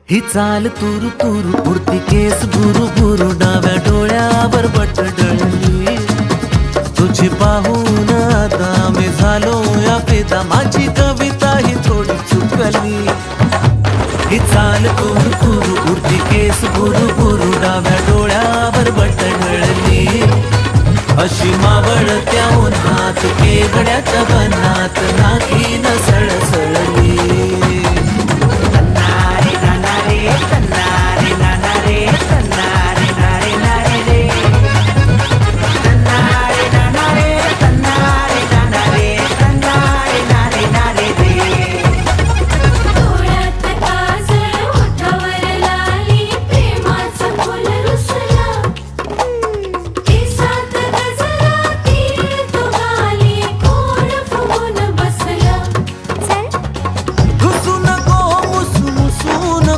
ही चाल तुरु तुरु उडती केस भुरु भुरु डाव्या डोळ्यावर बट डळली तुझी पाहून आता मी झालो या फिदा माझी कविता ही थोडी चुकली ही चाल तुरु तुरु उडती केस भुरु भुरु डाव्या डोळ्यावर बट डळली अशी मावळत्या उन्हात केवड्याच्या बनात नाकी न सळसळली